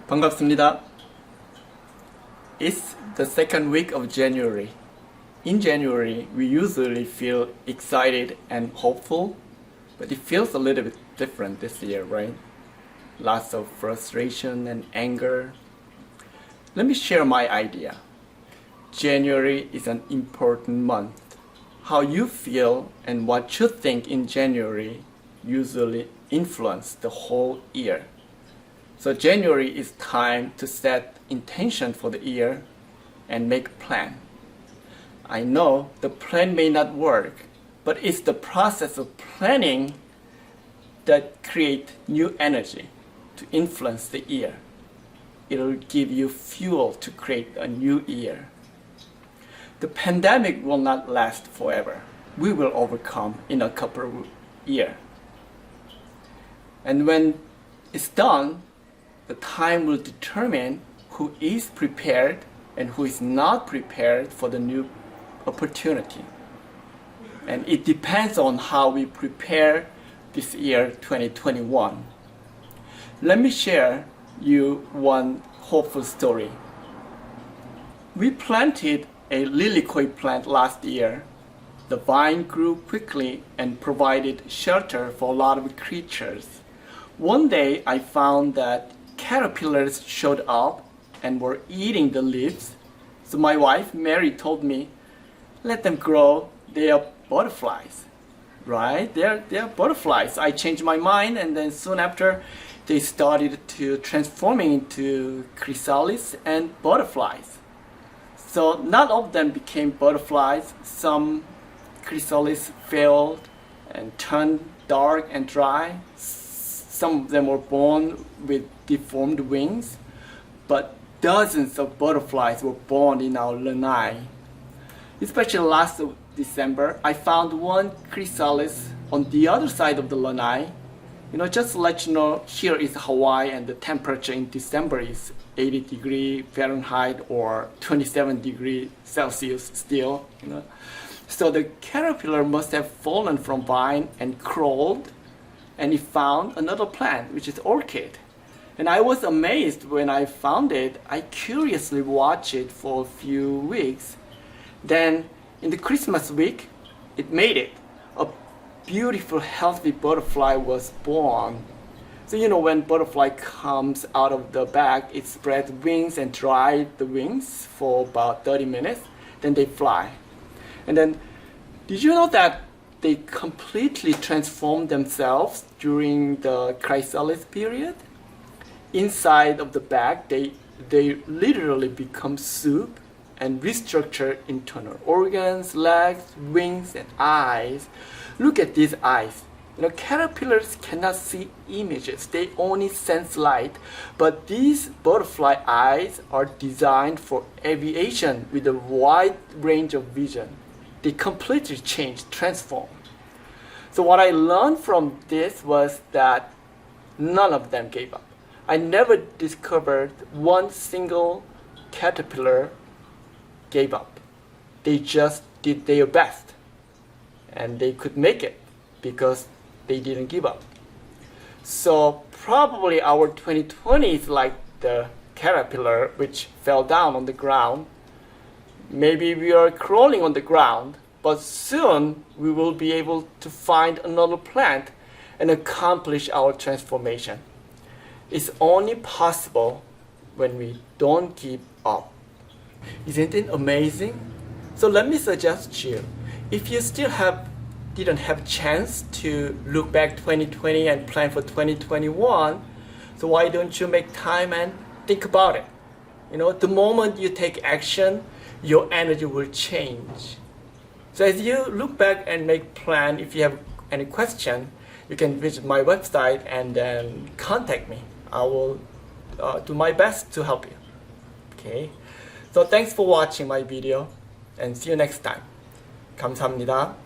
반갑습니다. It's the second week of January. In January, we usually feel excited and hopeful, but it feels a little bit different this year, right? Lots of frustration and anger. Let me share my idea. January is an important month. How you feel and what you think in January usually influence the whole year. So January is time to set intention for the year and make a plan. I know the plan may not work, but it's the process of planning that create new energy to influence the year. It'll give you fuel to create a new year. The pandemic will not last forever. We will overcome in a couple of years. And when it's done, the time will determine who is prepared and who is not prepared for the new opportunity. And it depends on how we prepare this year 2021. Let me share you one hopeful story. We planted a lilyquat plant last year. The vine grew quickly and provided shelter for a lot of creatures. One day I found that caterpillars showed up and were eating the leaves. So my wife Mary told me, let them grow, they are butterflies. Right? They're butterflies. I changed my mind, and then soon after they started to transforming into chrysalis and butterflies. So none of them became butterflies. Some chrysalis failed and turned dark and dry. Some of them were born with deformed wings, but dozens of butterflies were born in our lanai. Especially last December, I found one chrysalis on the other side of the lanai. Just to let you know, here is Hawaii and the temperature in December is 80 degrees Fahrenheit or 27 degrees Celsius still. So the caterpillar must have fallen from vine and crawled, and he found another plant, which is orchid. And I was amazed when I found it. I curiously watched it for a few weeks. Then in the Christmas week, it made it. A beautiful, healthy butterfly was born. So when butterfly comes out of the bag, it spreads wings and dries the wings for about 30 minutes. Then they fly. And then, did you know that they completely transform themselves during the chrysalis period? Inside of the bag, they literally become soup and restructure internal organs, legs, wings, and eyes. Look at these eyes. Caterpillars cannot see images. They only sense light. But these butterfly eyes are designed for aviation with a wide range of vision. They completely change, transform. So what I learned from this was that none of them gave up. I never discovered one single caterpillar gave up. They just did their best, and they could make it because they didn't give up. So probably our 2020 is like the caterpillar which fell down on the ground. Maybe we are crawling on the ground, but soon we will be able to find another plant and accomplish our transformation. It's only possible when we don't give up. Isn't it amazing? So let me suggest you, if you still didn't have chance to look back 2020 and plan for 2021, so why don't you make time and think about it? The moment you take action, your energy will change. So as you look back and make plan, if you have any question, you can visit my website and then contact me. I will do my best to help you. Okay. So thanks for watching my video, and see you next time. 감사합니다.